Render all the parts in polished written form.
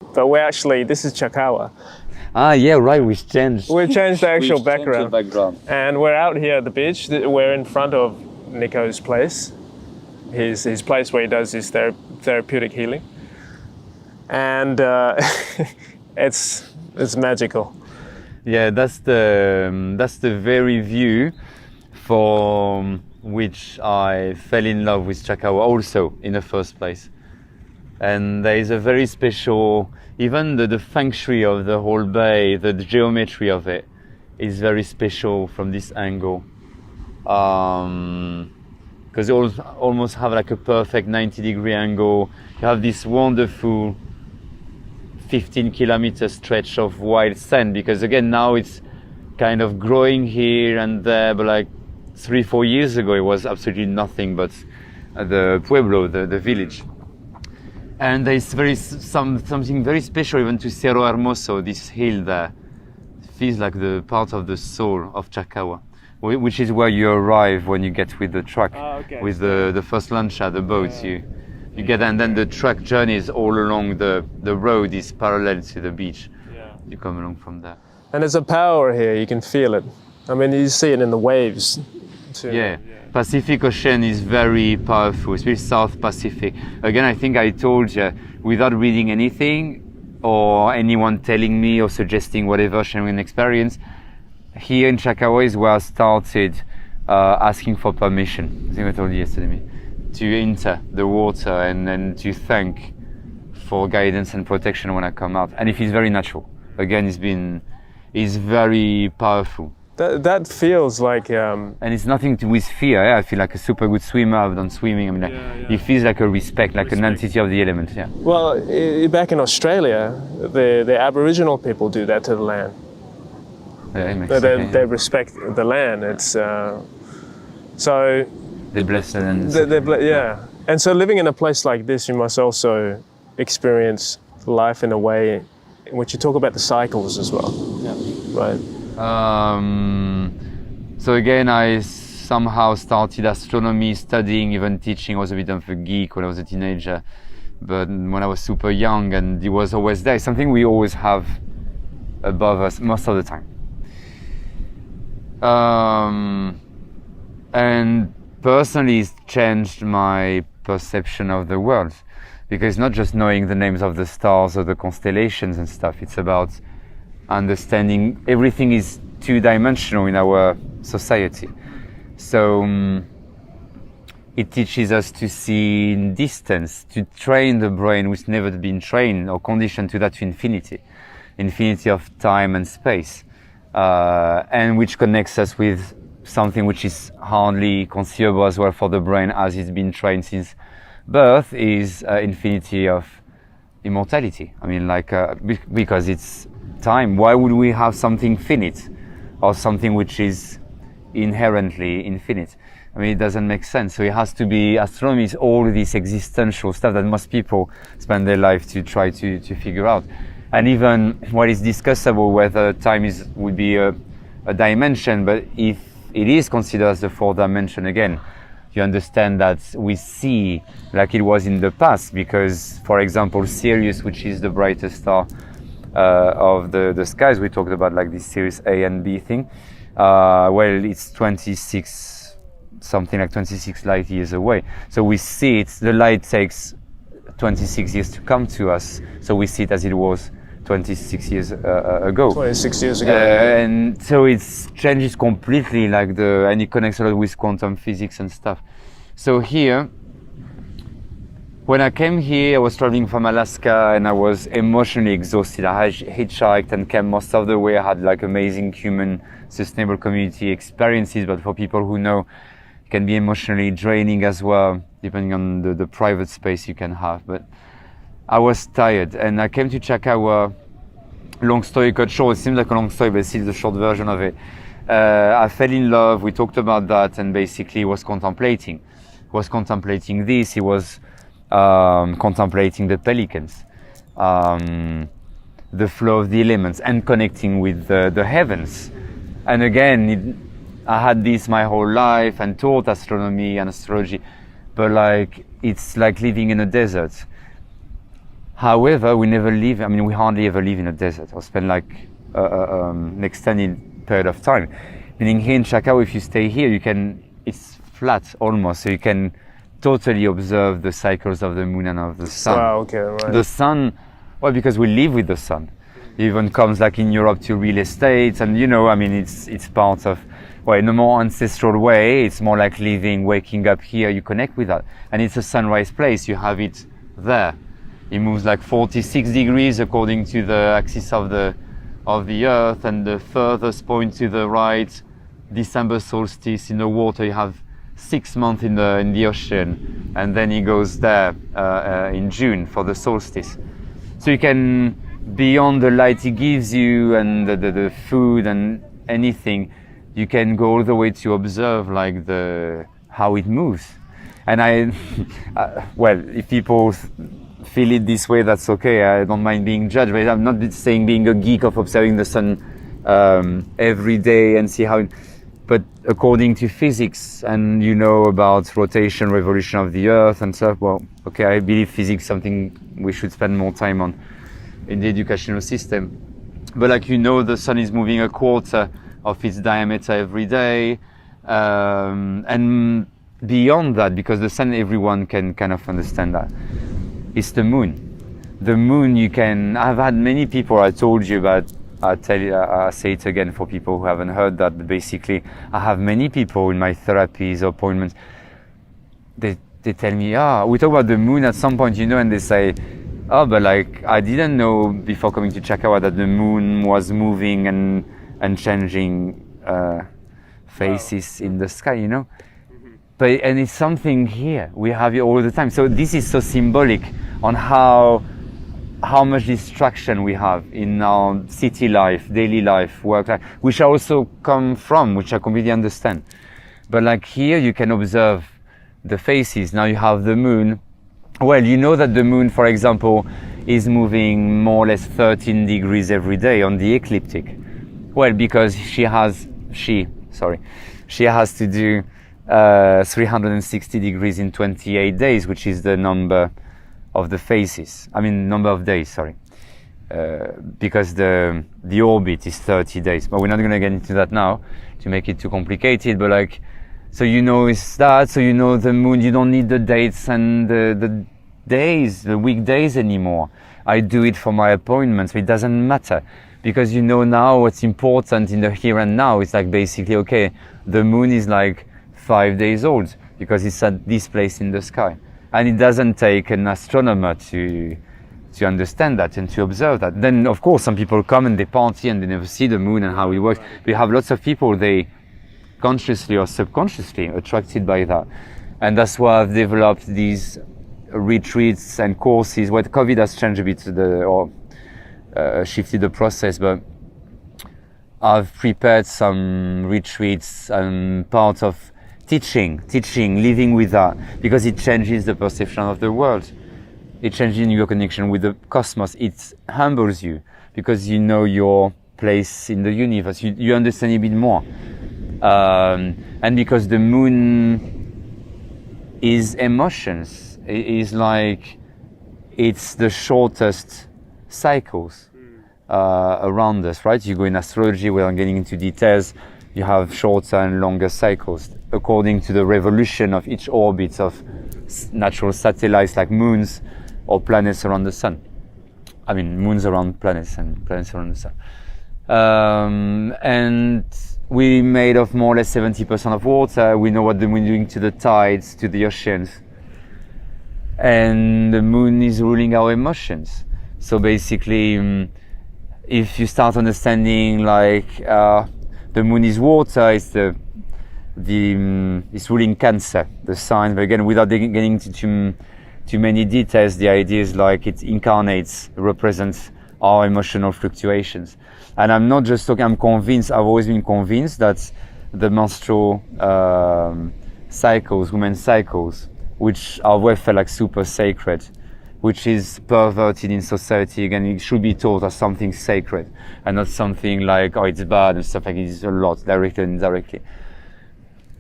But this is Chacahua. Ah, yeah, right. We changed the actual we changed the background. And we're out here at the beach. We're in front of Nico's place, his place where he does his therapeutic healing, and it's magical. Yeah, that's the very view for which I fell in love with Chacahua also in the first place. And there is a very special, even the feng shui of the whole bay, the geometry of it is very special from this angle. Because you almost have like a perfect 90-degree angle. You have this wonderful 15-kilometer stretch of wild sand, because again now it's kind of growing here and there, but like 3-4 years ago it was absolutely nothing but the pueblo, the village. And there is something very special even to Cerro Hermoso, this hill there. It feels like the part of the soul of Chacahua, which is where you arrive when you get with the truck, with the first lancha, the boat. You get, and then the truck journeys all along the road is parallel to the beach. Yeah. You come along from there. And there's a power here, you can feel it. I mean, you see it in the waves too. Yeah. Pacific Ocean is very powerful, especially South Pacific. Again, I think I told you, without reading anything or anyone telling me or suggesting whatever, sharing an experience, here in Chacahua is where I started asking for permission. I think I told you yesterday, to enter the water and then to thank for guidance and protection when I come out. And it feels very natural. Again, it's very powerful. That feels like... And it's nothing to with fear. I feel like a super good swimmer. I've done swimming. I mean, it feels like a respect, like an entity of the element. Yeah. Well, back in Australia, the Aboriginal people do that to the land. They respect the land. It's so... They bless the land. Yeah. And so living in a place like this, you must also experience life in a way in which you talk about the cycles as well. Yeah. Right. So again, I somehow started astronomy, studying, even teaching. I was a bit of a geek when I was a teenager, but when I was super young, and it was always there. It's something we always have above us most of the time. And personally, it's changed my perception of the world, because not just knowing the names of the stars or the constellations and stuff. It's about understanding everything is two-dimensional in our society. So it teaches us to see in distance, to train the brain which never been trained or conditioned to that, to infinity of time and space, and which connects us with something which is hardly conceivable as well for the brain, as it's been trained since birth, is infinity of immortality. I mean, like because it's time. Why would we have something finite or something which is inherently infinite? I mean, it doesn't make sense. So it has to be, astronomy is all this existential stuff that most people spend their life to try to figure out. And even what is discussable whether time would be a dimension, but if it is considered as the fourth dimension, again, you understand that we see like it was in the past, because, for example, Sirius, which is the brightest star of the skies, we talked about, like this Sirius A and B thing, well, it's 26 light years away. So we see it, the light takes 26 years to come to us, so we see it as it was 26 years ago. 26 years ago. And so it changes completely, like and it connects a lot with quantum physics and stuff. So here, when I came here, I was traveling from Alaska and I was emotionally exhausted. I hitchhiked and came most of the way. I had like amazing human sustainable community experiences, but for people who know, it can be emotionally draining as well, depending on the private space you can have. But I was tired and I came to Chacahua. Long story cut short, it seems like a long story, but it's the short version of it. I fell in love, we talked about that, and basically was contemplating this. He was contemplating the pelicans, the flow of the elements, and connecting with the heavens. And again, I had this my whole life and taught astronomy and astrology, but like it's like living in a desert. However, we never live, I mean, we hardly ever live in a desert or spend like an extended period of time. Meaning here in Chacahua, if you stay here, it's flat almost, so you can totally observe the cycles of the moon and of the sun. Wow, okay, right. The sun, well, because we live with the sun. It even comes like in Europe to real estate, and I mean, it's part of, well, in a more ancestral way, it's more like living, waking up here, you connect with that. And it's a sunrise place, you have it there. It moves like 46 degrees according to the axis of the earth, and the furthest point to the right, December solstice in the water, you have 6 months in the ocean, and then it goes there in June for the solstice. So you can, beyond the light it gives you and the food and anything, you can go all the way to observe like how it moves. And well, if people feel it this way, that's okay. I don't mind being judged, but I'm not saying being a geek of observing the sun every day and see how. But according to physics, and about rotation, revolution of the Earth and stuff, well, okay, I believe physics is something we should spend more time on in the educational system. But like the sun is moving a quarter of its diameter every day, and beyond that, because the sun, everyone can kind of understand that. It's the moon. The moon, I've had many people, I told you about, I say it again for people who haven't heard that, but basically I have many people in my therapies or appointments, they tell me, we talk about the moon at some point, and they say, but like, I didn't know before coming to Chacahua that the moon was moving and changing faces in the sky, But, and it's something here, we have it all the time. So this is so symbolic on how much distraction we have in our city life, daily life, work life, which I also come from, which I completely understand. But like here, you can observe the faces. Now you have the moon. Well, that the moon, for example, is moving more or less 13 degrees every day on the ecliptic. Well, because she has to do 360 degrees in 28 days, which is the number of the phases. I mean, number of days, sorry. Because the orbit is 30 days. But we're not going to get into that now to make it too complicated. But like, so it's that. So the moon, you don't need the dates and the days, the weekdays anymore. I do it for my appointments. It doesn't matter. Because now what's important in the here and now is like basically, okay, the moon is like 5 days old because it's at this place in the sky. And it doesn't take an astronomer to understand that and to observe that. Then, of course, some people come and they party and they never see the moon and how it works. We have lots of people, they consciously or subconsciously attracted by that. And that's why I've developed these retreats and courses. Well, COVID has changed a bit shifted the process, but I've prepared some retreats and part of teaching, living with that, because it changes the perception of the world. It changes your connection with the cosmos. It humbles you because your place in the universe. You understand a bit more. And because the moon is emotions, it is like it's the shortest cycles around us, right? You go in astrology, without getting into details, you have shorter and longer cycles according to the revolution of each orbit of natural satellites like moons or planets around the sun. I mean, moons around planets and planets around the sun. And we made of more or less 70% of water. We know what the moon is doing to the tides, to the oceans. And the moon is ruling our emotions. So basically, if you start understanding like the moon is water, it's it's ruling Cancer, the sign. But again, without getting into too many details, the idea is like it incarnates, represents our emotional fluctuations. And I'm not just talking, I'm convinced, I've always been convinced that the menstrual cycles, women's cycles, which are well felt like super sacred, which is perverted in society, again, it should be taught as something sacred and not something like, oh, it's bad and stuff like it is a lot, directly and indirectly.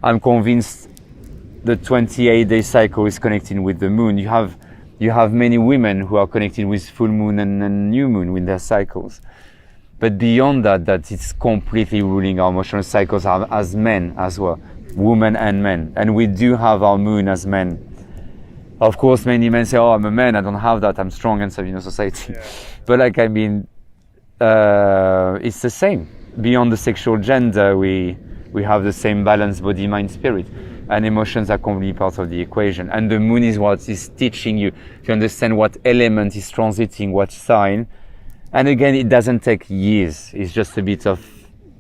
I'm convinced the 28-day cycle is connecting with the moon. You have You have many women who are connected with full moon and new moon with their cycles. But beyond that, that it's completely ruling our emotional cycles as men as well, women and men. And we do have our moon as men. Of course, many men say, oh, I'm a man, I don't have that, I'm strong and stuff in society. Yeah. But like, I mean, it's the same. Beyond the sexual gender, we have the same balance, body, mind, spirit. And emotions are completely part of the equation. And the moon is what is teaching you to understand what element is transiting, what sign. And again, it doesn't take years. It's just a bit of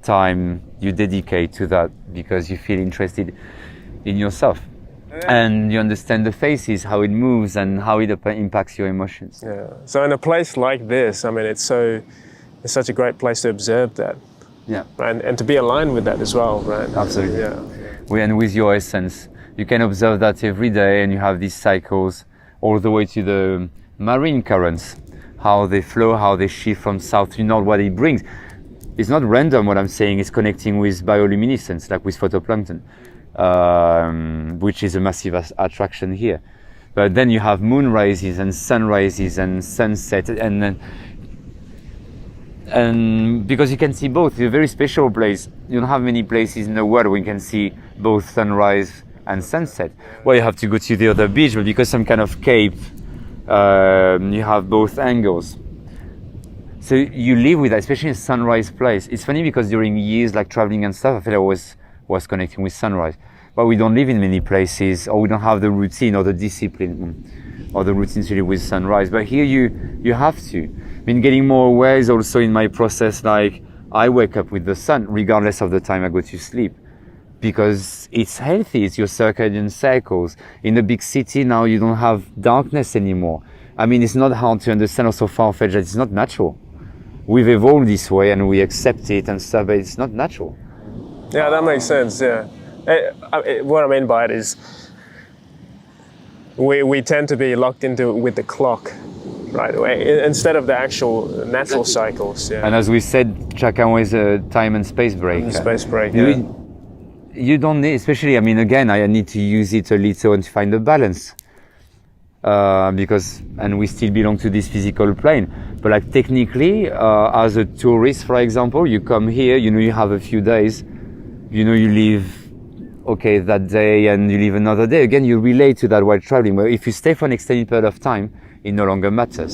time you dedicate to that because you feel interested in yourself. And you understand the faces, how it moves and how it impacts your emotions. Yeah. So in a place like this, I mean, it's such a great place to observe that. Yeah. And to be aligned with that as well, right? Absolutely. Yeah. And with your essence, you can observe that every day, and you have these cycles all the way to the marine currents, how they flow, how they shift from south to north, what it brings. It's not random what I'm saying, it's connecting with bioluminescence, like with photoplankton, which is a massive attraction here. But then you have moon rises and sun rises and sunset, and because you can see both, it's a very special place. You don't have many places in the world where you can see both sunrise and sunset. Well, you have to go to the other beach, but because some kind of cape, you have both angles. So you live with that, especially in a sunrise place. It's funny because during years like traveling and stuff, I feel I was connecting with sunrise. But we don't live in many places, or we don't have the routine or the discipline or the routine to live with sunrise. But here you have to. I mean, getting more aware is also in my process, like I wake up with the sun regardless of the time I go to sleep, because it's healthy, it's your circadian cycles. In a big city now, you don't have darkness anymore. I mean, it's not hard to understand, also far-fetched, that it's not natural. We've evolved this way and we accept it and stuff, but it's not natural. Yeah, that makes sense, yeah. What I mean by it is we tend to be locked into with the clock right away instead of the actual natural cycles. Yeah. And as we said, Chacahua is a time and space break. Space break, yeah. You don't need, especially, I mean, again, I need to use it a little and find the balance. And we still belong to this physical plane. But like technically, as a tourist, for example, you come here, you have a few days, you leave, okay, that day and you leave another day. Again, you relate to that while traveling. But if you stay for an extended period of time, it no longer matters.